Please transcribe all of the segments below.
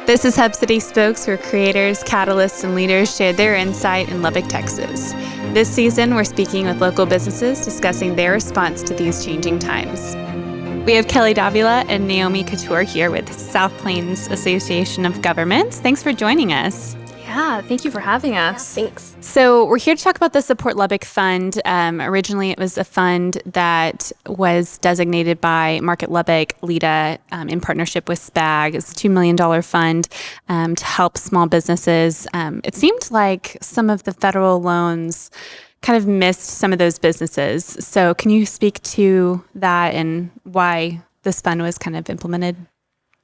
This is Hub City Spokes, where creators, catalysts, and leaders share their insight in Lubbock, Texas. This season, we're speaking with local businesses discussing their response to these changing times. We have Kelly Davila and Naomi Couture here with South Plains Association of Governments. Thanks for joining us. Yeah, thank you for having us. Yeah, thanks. So we're here to talk about the Support Lubbock Fund. Originally, it was a fund that was designated by Market Lubbock, LEDA, in partnership with SPAG. It's a $2 million fund to help small businesses. It seemed like some of the federal loans kind of missed some of those businesses. So can you speak to that and why this fund was kind of implemented?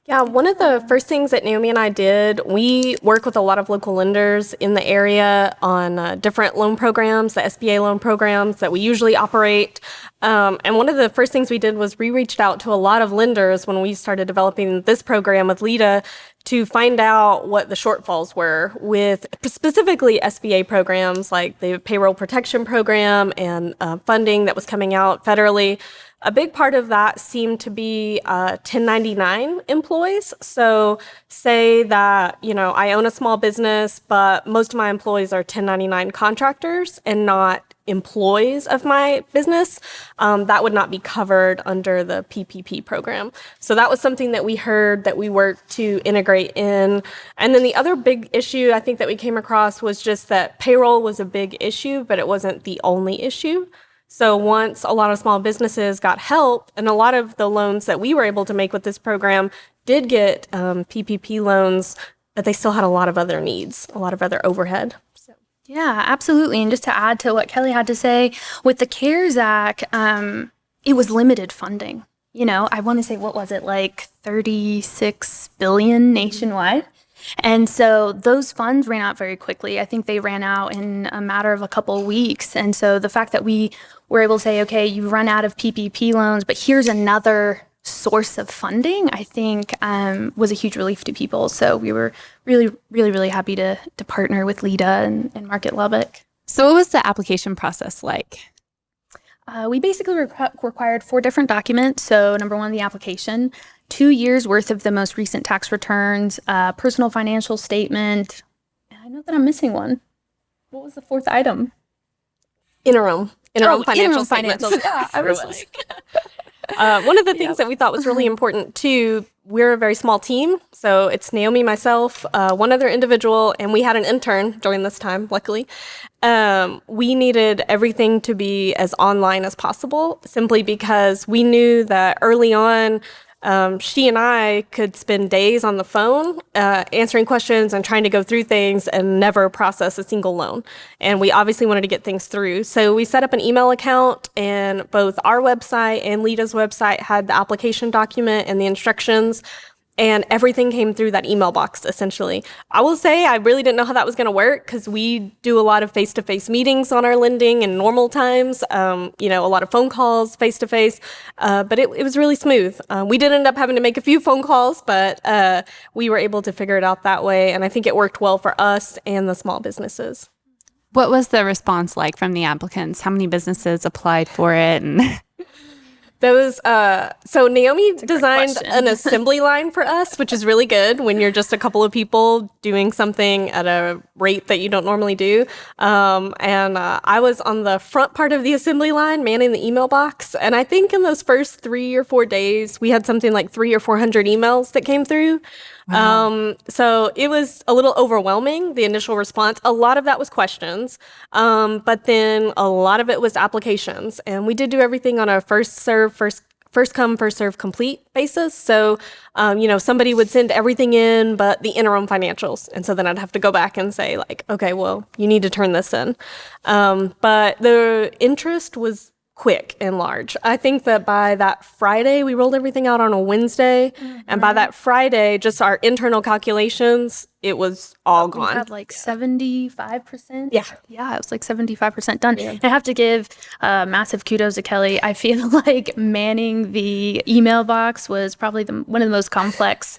Yeah, one of the first things that Naomi and I did, we work with a lot of local lenders in the area on different loan programs, the SBA loan programs that we usually operate. And one of the first things we did was we reached out to a lot of lenders when we started developing this program with LEDA to find out what the shortfalls were with specifically SBA programs like the payroll protection program and funding that was coming out federally. A big part of that seemed to be 1099 employees. So say that, I own a small business, but most of my employees are 1099 contractors and not employees of my business. That would not be covered under the PPP program. So that was something that we heard that we worked to integrate in. And then the other big issue I think that we came across was just that payroll was a big issue, but it wasn't the only issue. So once a lot of small businesses got help, and a lot of the loans that we were able to make with this program did get PPP loans, but they still had a lot of other needs, a lot of other overhead. So. Yeah, absolutely. And just to add to what Kelly had to say, with the CARES Act, it was limited funding. I want to say, what was it, like 36 billion nationwide? And so those funds ran out very quickly. I think they ran out in a matter of a couple of weeks. And so the fact that we were able to say, okay, you run out of PPP loans, but here's another source of funding, I think was a huge relief to people. So we were really, really, really happy to partner with LEDA and Market Lubbock. So what was the application process like? We basically required 4 different documents. So number 1, the application, 2 years worth of the most recent tax returns, personal financial statement. I know that I'm missing one. What was the 4th item? Interim financial statements. Yeah, I was like... One of the things that we thought was really important too, we're a very small team. So it's Naomi, myself, one other individual, and we had an intern during this time, luckily. We needed everything to be as online as possible, simply because we knew that early on, she and I could spend days on the phone answering questions and trying to go through things and never process a single loan. And we obviously wanted to get things through. So we set up an email account, and both our website and LEDA's website had the application document and the instructions. And everything came through that email box, essentially. I will say I really didn't know how that was going to work because we do a lot of face-to-face meetings on our lending in normal times, a lot of phone calls face-to-face, but it was really smooth. We did end up having to make a few phone calls, but we were able to figure it out that way, and I think it worked well for us and the small businesses. What was the response like from the applicants? How many businesses applied for it? And So Naomi designed an assembly line for us, which is really good when you're just a couple of people doing something at a rate that you don't normally do. And I was on the front part of the assembly line, manning the email box. And I think in those first 3 or 4 days, we had something like 300 or 400 emails that came through. Wow. So it was a little overwhelming, the initial response. A lot of that was questions, but then a lot of it was applications. And we did do everything on a first come, first serve complete basis. So, somebody would send everything in, but the interim financials. And so then I'd have to go back and say like, okay, well, you need to turn this in. But the interest was quick and large. I think that by that Friday, we rolled everything out on a Wednesday. Mm-hmm. And by that Friday, just our internal calculations, it was all gone. We had like 75%. Yeah. Yeah, it was like 75% done. Yeah. I have to give massive kudos to Kelly. I feel like manning the email box was probably one of the most complex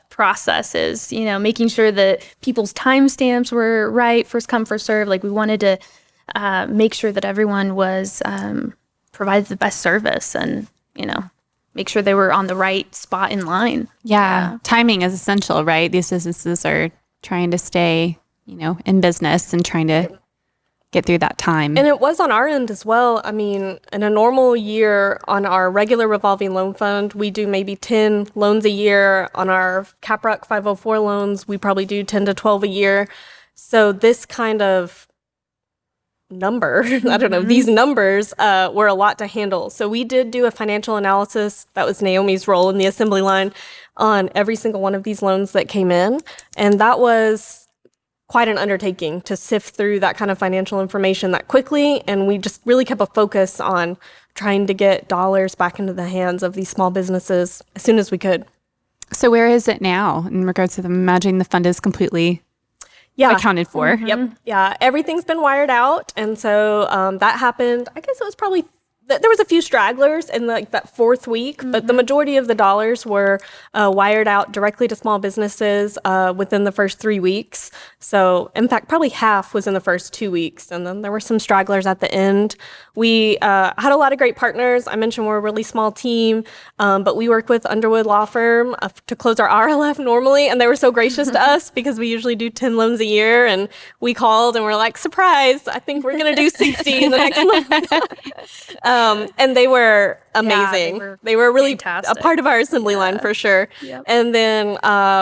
processes, making sure that people's timestamps were right, first come, first serve. Like we wanted to make sure that everyone was provided the best service and, make sure they were on the right spot in line. Yeah. Timing is essential, right? These businesses are trying to stay, in business and trying to get through that time. And it was on our end as well. I mean, in a normal year on our regular revolving loan fund, we do maybe 10 loans a year. On our CAPRUC 504 loans, we probably do 10 to 12 a year. So this kind of number, I don't know, these numbers were a lot to handle. So we did do a financial analysis. That was Naomi's role in the assembly line on every single one of these loans that came in. And that was quite an undertaking to sift through that kind of financial information that quickly. And we just really kept a focus on trying to get dollars back into the hands of these small businesses as soon as we could. So where is it now in regards to them? Imagining the fund is completely accounted for. Yep. Yeah. Everything's been wired out. And so that happened, I guess it was probably, there was a few stragglers in that fourth week, but the majority of the dollars were wired out directly to small businesses within the first 3 weeks. So in fact, probably half was in the first 2 weeks. And then there were some stragglers at the end. We had a lot of great partners. I mentioned we're a really small team, but we work with Underwood Law Firm to close our RLF normally. And they were so gracious to us because we usually do 10 loans a year. And we called and we're like, surprise, I think we're going to do 60 in the next month. And they were amazing. Yeah, they were really fantastic. a part of our assembly line for sure. Yep. And then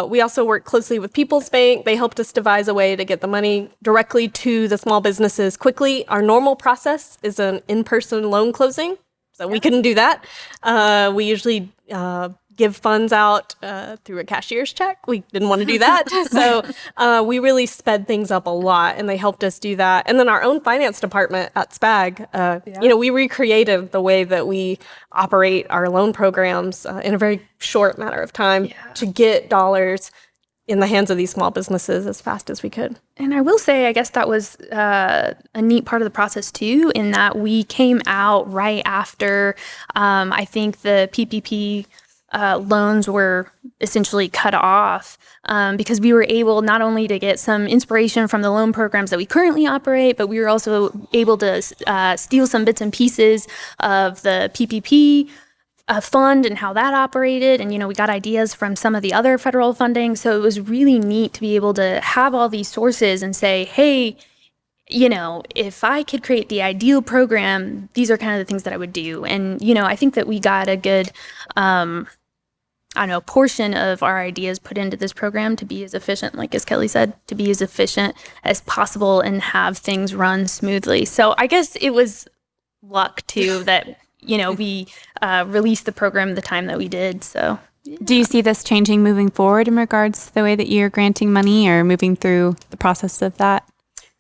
we also worked closely with People's Bank. They helped us devise a way to get the money directly to the small businesses quickly. Our normal process is an in-person loan closing, so we couldn't do that. We usually give funds out through a cashier's check. We didn't want to do that. So we really sped things up a lot, and they helped us do that. And then our own finance department at SPAG, we recreated the way that we operate our loan programs in a very short matter of time to get dollars in the hands of these small businesses as fast as we could. And I will say, I guess that was a neat part of the process too, in that we came out right after, I think the PPP loans were essentially cut off because we were able not only to get some inspiration from the loan programs that we currently operate, but we were also able to steal some bits and pieces of the PPP fund and how that operated. And, we got ideas from some of the other federal funding. So it was really neat to be able to have all these sources and say, hey, if I could create the ideal program, these are kind of the things that I would do. And, I think that we got a good, portion of our ideas put into this program to be as efficient, like as Kelly said, to be as efficient as possible and have things run smoothly. So I guess it was luck too that, we released the program the time that we did. So. Do you see this changing moving forward in regards to the way that you're granting money or moving through the process of that?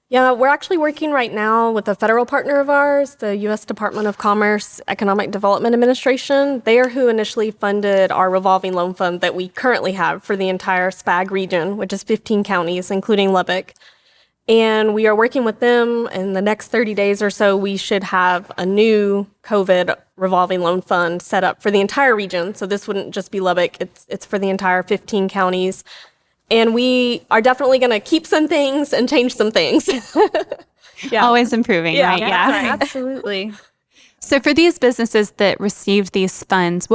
Yeah, we're actually working right now with a federal partner of ours, the U.S. Department of Commerce Economic Development Administration. They are who initially funded our revolving loan fund that we currently have for the entire SPAG region, which is 15 counties, including Lubbock. And we are working with them. In the next 30 days or so, we should have a new COVID revolving loan fund set up for the entire region. So this wouldn't just be Lubbock, it's for the entire 15 counties. And we are definitely going to keep some things and change some things. Always improving, right? Yeah, right. Absolutely. So for these businesses that received these funds,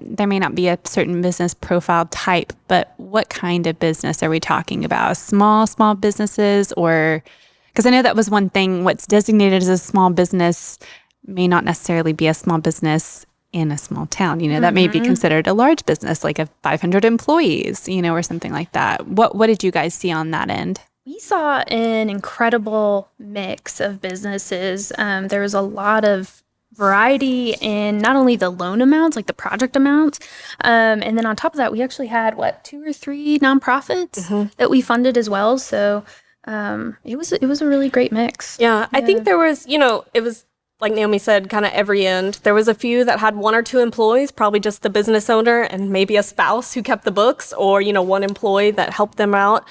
there may not be a certain business profile type, but what kind of business are we talking about? Small businesses, or, because I know that was one thing, what's designated as a small business may not necessarily be a small business in a small town. That may be considered a large business, like 500 employees, or something like that. What did you guys see on that end? We saw an incredible mix of businesses. There was a lot of variety in not only the loan amounts, like the project amounts, and then on top of that, we actually had 2 or 3 nonprofits that we funded as well. So it was a really great mix. Yeah, I think there was, it was like Naomi said, kind of every end. There was a few that had 1 or 2 employees, probably just the business owner and maybe a spouse who kept the books, or 1 employee that helped them out.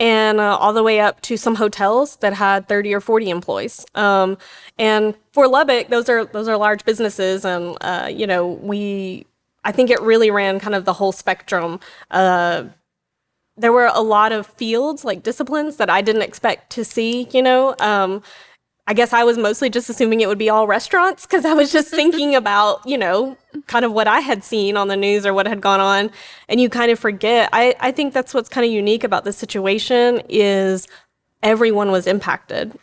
And all the way up to some hotels that had 30 or 40 employees. And for Lubbock, those are large businesses, and I think it really ran kind of the whole spectrum. There were a lot of fields, like disciplines, that I didn't expect to see. I guess I was mostly just assuming it would be all restaurants because I was just thinking about, kind of what I had seen on the news or what had gone on. And you kind of forget. I think that's what's kind of unique about this situation is everyone was impacted.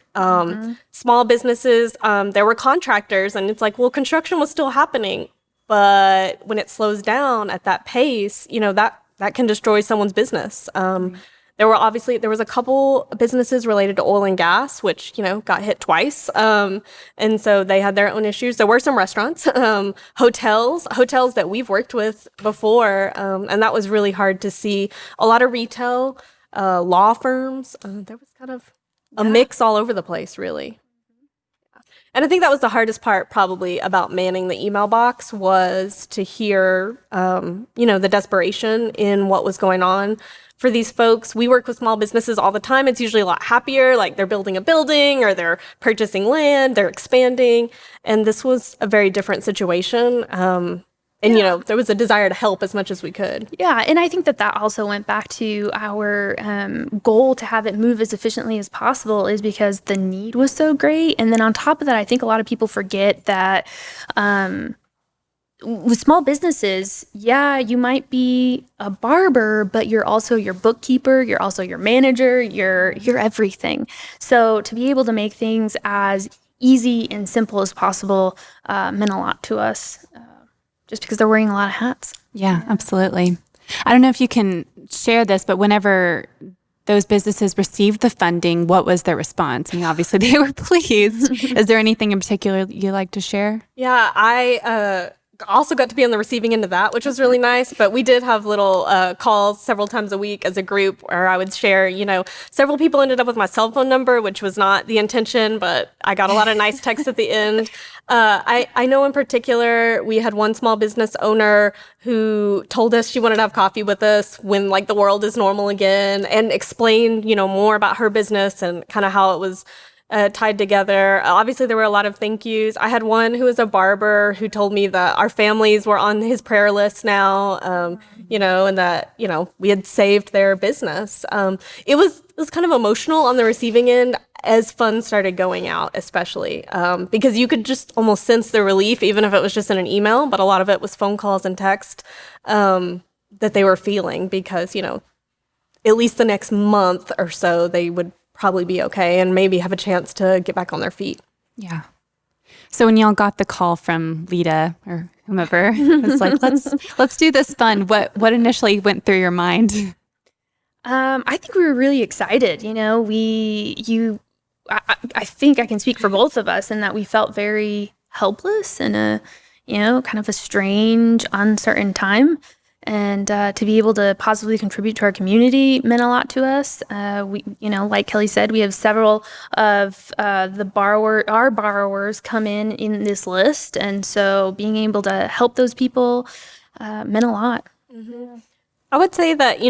Small businesses, there were contractors, and it's like, well, construction was still happening. But when it slows down at that pace, that can destroy someone's business. There was a couple businesses related to oil and gas, which, got hit twice. And so they had their own issues. There were some restaurants, hotels that we've worked with before. And that was really hard to see. A lot of retail, law firms. There was kind of a mix all over the place, really. And I think that was the hardest part probably about manning the email box was to hear, the desperation in what was going on for these folks. We work with small businesses all the time. It's usually a lot happier, like they're building a building or they're purchasing land, they're expanding. And this was a very different situation. There was a desire to help as much as we could. Yeah, and I think that also went back to our goal to have it move as efficiently as possible is because the need was so great. And then on top of that, I think a lot of people forget that with small businesses, you might be a barber, but you're also your bookkeeper, you're also your manager, you're everything. So to be able to make things as easy and simple as possible meant a lot to us. Just because they're wearing a lot of hats. Yeah, absolutely. I don't know if you can share this, but whenever those businesses received the funding, what was their response? I mean, obviously they were pleased. Is there anything in particular you'd like to share? Yeah, I also got to be on the receiving end of that, which was really nice. But we did have little calls several times a week as a group where I would share, several people ended up with my cell phone number, which was not the intention, but I got a lot of nice texts at the end. I know in particular, we had one small business owner who told us she wanted to have coffee with us when the world is normal again and explained, more about her business and kind of how it was tied together. Obviously, there were a lot of thank yous. I had one who was a barber who told me that our families were on his prayer list now, and that, we had saved their business. It was kind of emotional on the receiving end as funds started going out, especially because you could just almost sense the relief, even if it was just in an email, but a lot of it was phone calls and text that they were feeling because, at least the next month or so, they would probably be okay and maybe have a chance to get back on their feet. Yeah. So when y'all got the call from LEDA or whomever, it was like, let's do this fund. What initially went through your mind? I think we were really excited. I think I can speak for both of us in that we felt very helpless in a, kind of a strange, uncertain time. And to be able to positively contribute to our community meant a lot to us. We, like Kelly said, we have several of our borrowers come in this list. And so being able to help those people meant a lot. Mm-hmm. I would say that,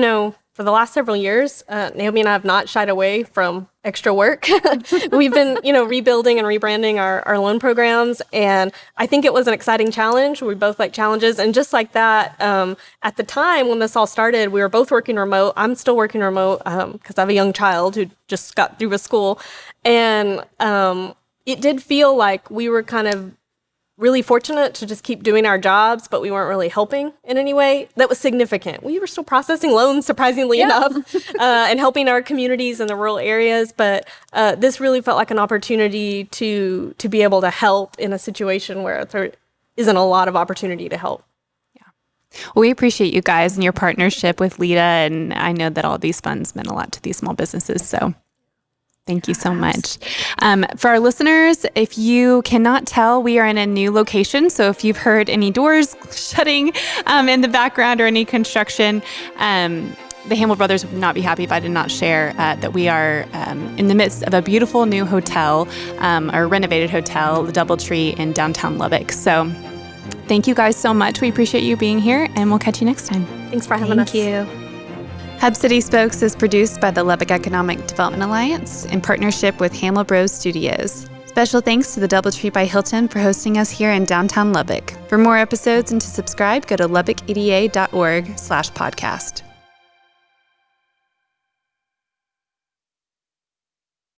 for the last several years, Naomi and I have not shied away from extra work. We've been, rebuilding and rebranding our loan programs. And I think it was an exciting challenge. We both like challenges. And just like that, at the time when this all started, we were both working remote. I'm still working remote because I have a young child who just got through with school. And it did feel like we were kind of really fortunate to just keep doing our jobs, but we weren't really helping in any way that was significant. We were still processing loans, surprisingly enough, and helping our communities in the rural areas. But this really felt like an opportunity to be able to help in a situation where there isn't a lot of opportunity to help. Yeah. Well, we appreciate you guys and your partnership with LEDA, and I know that all these funds meant a lot to these small businesses. So thank you so much. For our listeners, if you cannot tell, we are in a new location. So if you've heard any doors shutting in the background or any construction, the Hamel brothers would not be happy if I did not share that we are in the midst of a beautiful new hotel, or renovated hotel, the DoubleTree in downtown Lubbock. So thank you guys so much. We appreciate you being here, and we'll catch you next time. Thanks for having us. Thank you. Hub City Spokes is produced by the Lubbock Economic Development Alliance in partnership with Hamel Bros Studios. Special thanks to the DoubleTree by Hilton for hosting us here in downtown Lubbock. For more episodes and to subscribe, go to lubbockeda.org/podcast.